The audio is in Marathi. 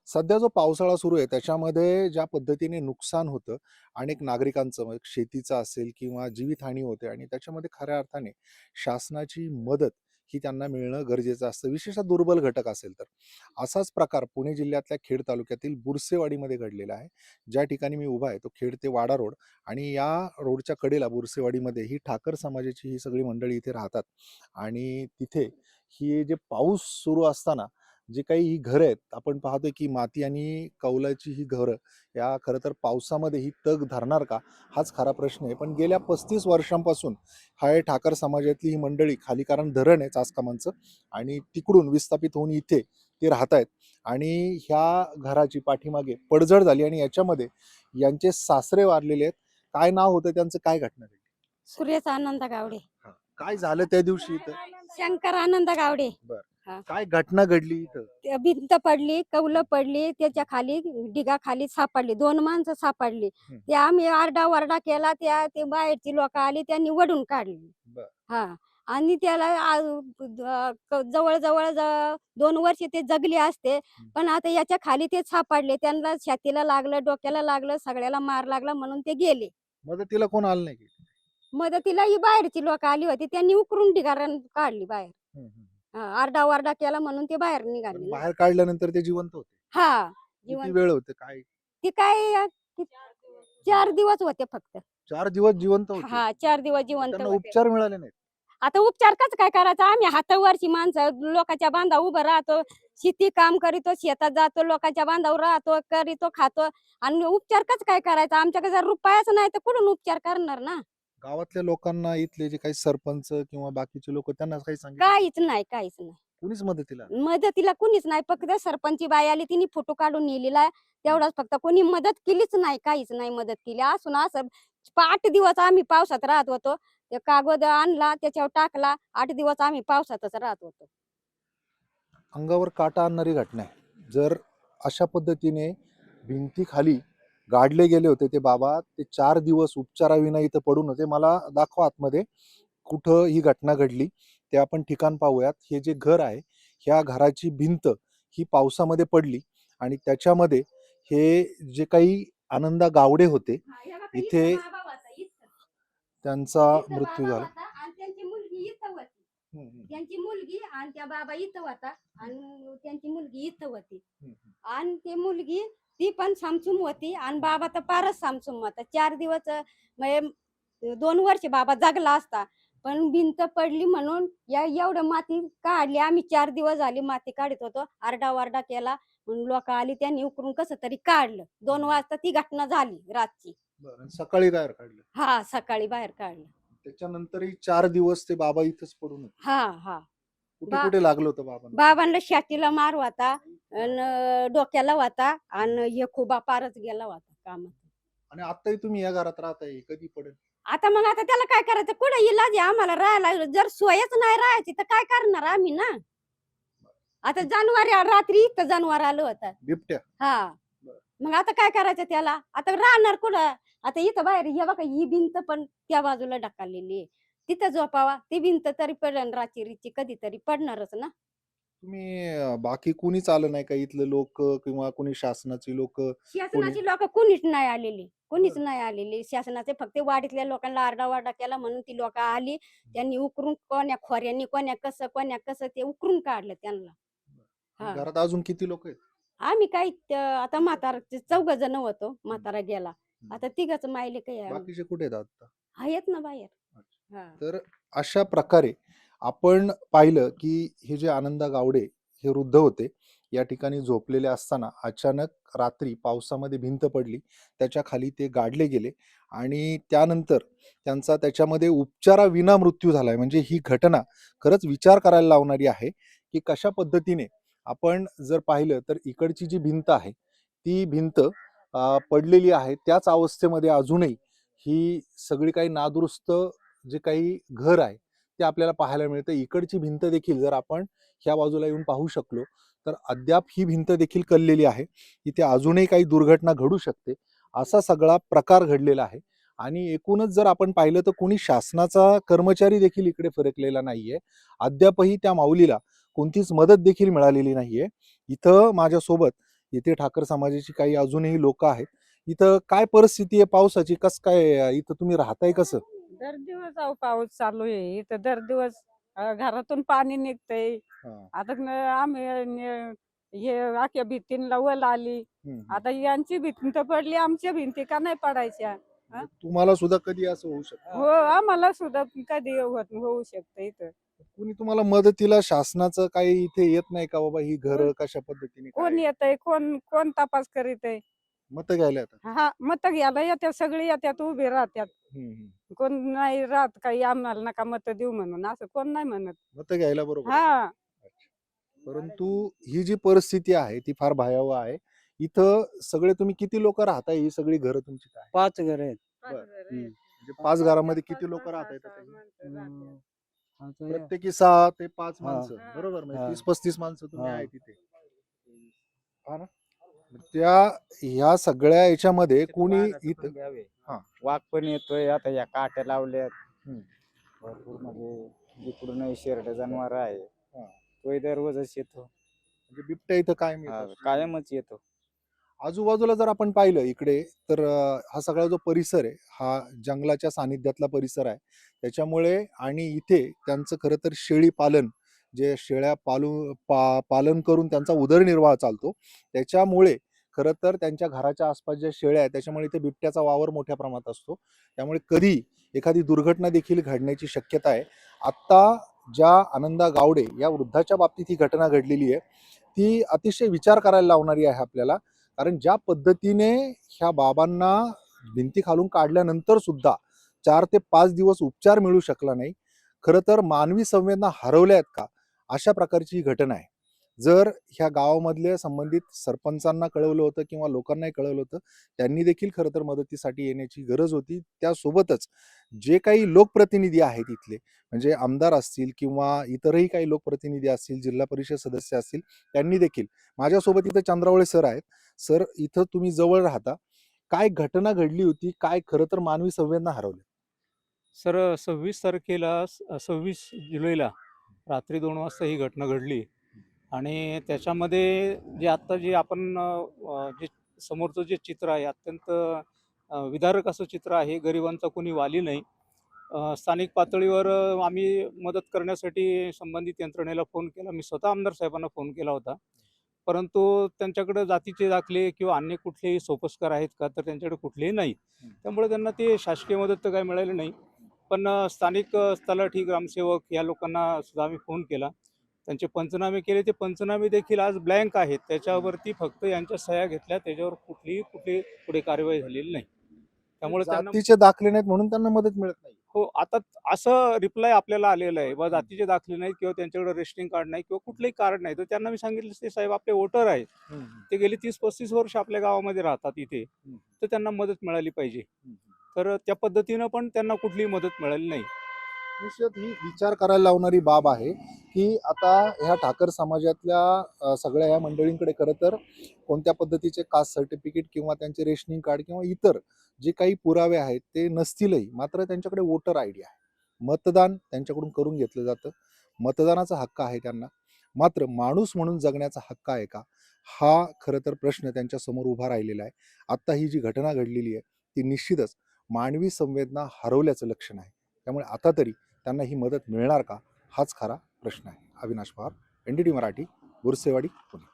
सध्या जो पावसाळा सुरू आहे त्याच्यामध्ये ज्या पद्धतीने नुकसान होतं, अनेक नागरिकांचं मग शेतीचं असेल किंवा जीवितहानी होते आणि त्याच्यामध्ये खऱ्या अर्थाने शासनाची मदत ही त्यांना मिळणं गरजेचं असतं, विशेषतः दुर्बल घटक असेल तर. असाच प्रकार पुणे जिल्ह्यातल्या खेड तालुक्यातील बुरसेवाडीमध्ये घडलेला आहे. ज्या ठिकाणी मी उभा आहे तो खेड ते वाडा रोड आणि या रोडच्या कडेला बुरसेवाडीमध्ये ही ठाकर समाजाची ही सगळी मंडळी इथे राहतात आणि तिथे ही जे पाऊस सुरू असताना जे काही ही घरं आहेत, आपण पाहतोय की माती आणि कौलाची ही घरं या खरं तर पावसामध्ये ही तग धरणार का? हाच खरा प्रश्न आहे. पण गेल्या 35 वर्षांपासून हा ठाकर समाजातली ही मंडळी खाली कारण धरण आहे चासकामांचं आणि तिकडून विस्थापित होऊन इथे ते राहतायत आणि ह्या घराची पाठीमागे पडझड झाली आणि याच्यामध्ये यांचे सासरे वारलेले आहेत. काय नाव होतं त्यांचं? काय घटना घडली? सुरेश आनंद गावडे. हां. काय झालं त्या दिवशी इथं? शंकर आनंद गावडे. बरं. हा. काय घटना घडली इथं? ते भिंत पडली, कौलं पडली, त्याच्या खाली ढिगा खाली सापडली, 2 माणसं सापडली. हं. ते आम्ही आरडाओरडा केला, ते बाहेरची लोक आली, त्यांनी वडून काढली. बरं. हा. आणि त्याला जवळ-जवळ 2 वर्ष ते जगले असते. पण आता याच्या खाली ते सापडले. त्यांना छातीला लागलं, डोक्याला लागलं, सगळ्याला मार लागला म्हणून ते गेले. मदतीला कोण आलं नाही की? मदतीला ही बाहेरची लोक आली होती, त्यांनी उकरून ढिगारण काढली बाहेर. हं, हं. आरडाओरडा केला म्हणून ते बाहेर पण निघाले ना. बाहेर काढल्यानंतर ते जिवंत होते. हा. किती जिवंत. वेळ होते काय? ती काय 4 दिवस होते फक्त. 4 दिवस जिवंत होते. 4 दिवस जिवंत त्यांना होते. उपचार मिळाले नाहीत. आता उपचार कसं काय करायचा? आम्ही हातावरची माणसं लोकांच्या बांधावर उभं राहतो, शेती काम करीतो, शेतात जातो, लोकांच्या बांधावर राहतो, करीतो, खातो आणि उपचार कसं काय करायचा? आमच्याकडे जर रुपयाच नाही तर कुठून उपचार करणार ना? गावातल्या लोकांना इथले जे काही सरपंच किंवा बाकीचे लोक त्यांना काही सांगितलं? काहीच नाही, काहीच नाही. कुणीच मदतीला आलं? मदतीला कुणीच नाही. फक्त सरपंची बाई आली, तिने फोटो काढून नेलेला आहे. तेवढाच फक्त. कोणी मदत केलीच नाही, काहीच नाही मदत केली. असून असं 8 दिवस आम्ही पावसात राहत होतो. ते कागद आणला, त्याच्यावर टाकला. 8 दिवस आम्ही पावसातच राहत होतो. अंगावर काटा आणणारी घटना आहे. जर अशा पद्धतीने भिंतीखाली गाडले गेले होते ते बाबा, ते 4 दिवस उपचाराविना इथं पडून होते. मला दाखवा आतमध्ये कुठं ही घटना घडली ते आपण ठिकाण पाहूयात. हे जे घर आहे, ह्या घराची भिंत ही पावसामध्ये पडली आणि त्याच्यामध्ये हे जे काही आनंदा गावडे होते, इथे त्यांचा मृत्यू झाला. आणि त्यांची मुलगी इथं होती. हं, हं. त्यांची मुलगी आणि त्या बाबा इथं होता आणि त्यांची मुलगी इथं होती. हं, हं. आणि ती मुलगी ती पण सामसूम होती आणि बाबा तर फारच सामसूम होता. 4 दिवस म्हणजे 2 वर्ष बाबा जगला असता. पण भिंत पडली म्हणून एवढं माती काढली. आम्ही 4 दिवस झाली माती काढत होतो. आरडाओरडा केला. म्हणून लोक आली, त्यांनी उकरून कसं तरी काढलं. 2 वाजता ती घटना झाली रातची. बरं. आणि सकाळी बाहेर काढलं. सकाळी बाहेर काढलं. त्याच्यानंतरही 4 दिवस ते बाबा इथंच पडून होते. हा. कुठे कुठे लागलं होतं बाबांना? बाबांना छातीला मार होता आणि डोक्याला होता आणि हे खुबा पारच गेला होता कामात. आणि आताही तुम्ही या घरात राहताय, कधी पडेल? आता त्याला काय करायचं? कुठे इलाज आहे आम्हाला राहायला? जर सोयच नाही राहायची तर काय करणार आम्ही ना? आता जानेवारी रात्री इथं जनावर आलं होतं. बिबट्या? हा. बरं. मग आता काय करायचं त्याला? आता राहणार कुठं? आता इथं बाहेर हे बघा, ही भिंत पण त्या बाजूला ढकललेली आहे. तिथं झोपावा. ती भिंत तरी पडन रात्री कधीतरी पडणारच ना. तुम्ही बाकी कुणीच आलं नाही का इथले लोक किंवा कुणी शासनाची लोक? शासनाची लोक कोणीच नाही आलेली. कोणीच बरं. नाही आलेली. शासनाचे फक्त वाडीतल्या लोकांना आरडाओरडा केला म्हणून ती लोक आली. त्यांनी उकरून कोण्या खोऱ्यांनी कोण्या कसं ते उकरून काढलं त्यांना. आणि हा. घरात अजून किती लोक आहेत? आम्ही काही आता म्हातारा 4 जण होतो. म्हातारा गेला. आता 3घच मायले काही आम्ही. बाकीचे कुठे आहेत आता? आहेत ना बाहेर. अच्छा. हा. तर अशा प्रकारे आपण पाहिलं की हे जे आनंदा गावडे हे वृद्ध होते, या ठिकाणी झोपलेले असताना अचानक रात्री पावसामध्ये भिंत पडली. त्याच्या खाली ते गाडले गेले आणि त्यानंतर त्यांचा त्याच्यामध्ये उपचाराविना मृत्यू झालाय. म्हणजे ही घटना खरंच विचार करायला लावणारी आहे, की कशा पद्धतीने आपण जर पाहिलं तर इकडची जी भिंत आहे, ती भिंत पडलेली आहे. त्याच अवस्थेमध्ये अजूनही ही सगळी काही नादुरुस्त जे काही घर आहे ते आपल्याला पाहायला मिळतं. इकडची भिंत देखील जर आपण ह्या बाजूला येऊन पाहू शकलो तर अद्याप ही भिंत देखील कललेली आहे. इथे अजूनही काही दुर्घटना घडू शकते, असा सगळा प्रकार घडलेला आहे. आणि एकूणच जर आपण पाहिलं तर कोणी शासनाचा कर्मचारी देखील इकडे फिरकलेला नाहीये. अद्यापही त्या माऊलीला कोणतीच मदत देखील मिळालेली नाहीये. इथं माझ्यासोबत इथे ठाकर समाजाची काही अजूनही लोक आहेत. इथं काय परिस्थिती आहे पावसाची? कसं काय इथं तुम्ही राहताय कसं? दर दिवस अहो पाऊस चालू आहे इथं दर दिवस घरातून पाणी निघतंय. हां. आता आम्ही हे आख्या भिंतींना वल आली. हं, हं. आता यांची भिंत तर पडली, आमच्या भिंती का नाही पडायच्या? म्हणजे तुम्हाला सुद्धा कधी असं होऊ शकतं? हो, आम्हाला सुद्धा कधी होऊ शकतं इथं. कुणी तुम्हाला मदतीला शासनाचं काही इथे येत नाही का बाबा ही घरं कशा पद्धतीने कोण काय? येतंय, कोण कोण तपास करीत आहे? मतं घ्यायला येतात? हा, मत घ्यायला येतात, सगळे येतात, उभे राहतात. हं, हं. कोण नाही राहत काही आम्हाला नका मत देऊ म्हणून, असं कोण नाही म्हणत. मतं घ्यायला बरोबर येतात. हा, अच्छा. परंतु ही जी परिस्थिती आहे ती फार भयावह आहे. इथं सगळे तुम्ही किती लोकं राहताय? ही सगळी घरं तुमची काय? 5 घर आहेत. बरं. हं. म्हणजे 5 घरामध्ये किती लोकं राहतायत आता? हं. आता प्रत्येकी 6 ते 5 हां. माणसं. बरोबर म्हणजे हां. 30-35 माणसं तुम्ही हां. आहे तिथे. हां ना? त्या ह्या सगळ्या याच्यामध्ये कोणी इथं हां. वाघ पण येतोय, आता या काट्या लावल्यात. हं. भरपूर म्हणजे जिकडूनही शेरडं जनावर आहे. हां. तोही दररोजच येतो. म्हणजे बिबट्या इथं कायम हा, येतात. कायमच येतो. आजूबाजूला जर आपण पाहिलं इकडे तर हा सगळा जो परिसर आहे हा जंगलाच्या सानिध्यातला परिसर आहे. त्याच्यामुळे आणि इथे त्यांचं खरं तर शेळी पालन जे शेळ्या पालन करून त्यांचा उदरनिर्वाह चालतो. त्याच्यामुळे खरं तर त्यांच्या घराच्या आसपास ज्या शेळ्या आहेत त्याच्यामुळे इथे बिबट्याचा वावर मोठ्या प्रमाणात असतो. त्यामुळे कधी एखादी दुर्घटना देखील घडण्याची शक्यता आहे. आत्ता ज्या आनंदा गावडे या वृद्धाच्या बाबतीत ही घटना घडलेली आहे, ती अतिशय विचार करायला लावणारी आहे आपल्याला. कारण ज्या पद्धतीने ह्या बाबांना भिंतीखालून काढल्यानंतर सुद्धा 4 ते 5 दिवस उपचार मिळू शकला नाही. खरं तर मानवी संवेदना हरवल्या आहेत का? अशा प्रकारची ही घटना आहे. जर ह्या गावामधल्या संबंधित सरपंचांना कळवलं होतं किंवा लोकांनाही कळवलं होतं, त्यांनी देखील खरं तर मदतीसाठी येण्याची गरज होती. त्यासोबतच जे काही लोकप्रतिनिधी आहेत इथले, म्हणजे आमदार असतील किंवा इतरही काही लोकप्रतिनिधी असतील, जिल्हा परिषद सदस्य असतील, त्यांनी देखील माझ्यासोबत इथं चंद्रावळे सर आहेत. सर इथं तुम्ही जवळ राहता. काय घटना घडली होती? काय खरं तर मानवी संवेदना हरवल्या? सर 26 तारखेला 26 जुलैला रात्री 2 वाजता ही घटना घडली आणि त्याच्यामध्ये जे आत्ता जे आपण जे समोरचं जे चित्र आहे अत्यंत विदारक असं चित्र आहे. गरिबांचा कोणी वाली नाही. स्थानिक पातळीवर आम्ही मदत करण्यासाठी संबंधित यंत्रणेला फोन केला. मी स्वतः आमदार साहेबांना फोन केला होता. परंतु त्यांच्याकडे जातीचे दाखले किंवा अन्य कुठलेही सोपस्कार आहेत का? तर त्यांच्याकडे कुठलेही नाहीत. त्यामुळे त्यांना ते शासकीय मदत तर काही मिळाली नाही. पण स्थानिक तलाठी, ग्रामसेवक या लोकांना सुद्धा आम्ही फोन केला. त्यांचे पंचनामे केले. ते पंचनामे देखील आज ब्लँक आहेत. त्याच्यावरती फक्त यांच्या सह्या घेतल्या. त्याच्यावर कुठली पुढे कार्यवाही झालेली नाही. त्यामुळे त्यांना जातीचे दाखले नाहीत म्हणून त्यांना मदत मिळत नाही. हो, आता असं रिप्लाय आपल्याला आलेला आहे. बा जातीचे दाखले नाहीत किंवा त्यांच्याकडे रेशनिंग कार्ड नाही किंवा कुठलंही कार्ड नाही. तर त्यांना मी सांगितलं, "ते साहेब आपले वोटर आहेत. हं, ते गेली 30-35 वर्ष आपल्या गावामध्ये राहतात इथे. हं. तर त्यांना मदत मिळाली पाहिजे." हं. तर त्या पद्धतीनं पण त्यांना कुठलीही मदत मिळाली नाही. निश्चित ही विचार करायला लावणारी बाब आहे, की आता ह्या ठाकर समाजातल्या सगळ्या ह्या मंडळींकडे खरं तर कोणत्या पद्धतीचे कास्ट सर्टिफिकेट किंवा त्यांचे रेशनिंग कार्ड किंवा इतर जे काही पुरावे आहेत ते नसतीलही, मात्र त्यांच्याकडे वोटर आयडी आहे. मतदान त्यांच्याकडून करून घेतलं जातं. मतदानाचा हक्क आहे त्यांना. मात्र माणूस म्हणून जगण्याचा हक्क आहे का? हा खरं तर प्रश्न त्यांच्यासमोर उभा राहिलेला आहे. आत्ता ही जी घटना घडलेली आहे, ती निश्चितच मानवी संवेदना हरवल्याचं लक्षण आहे. त्यामुळे आता तरी त्यांना ही मदत मिळणार का? हाच खरा प्रश्न आहे. अविनाश पवार, NDT मराठी, गुरसेवाडी, पुणे.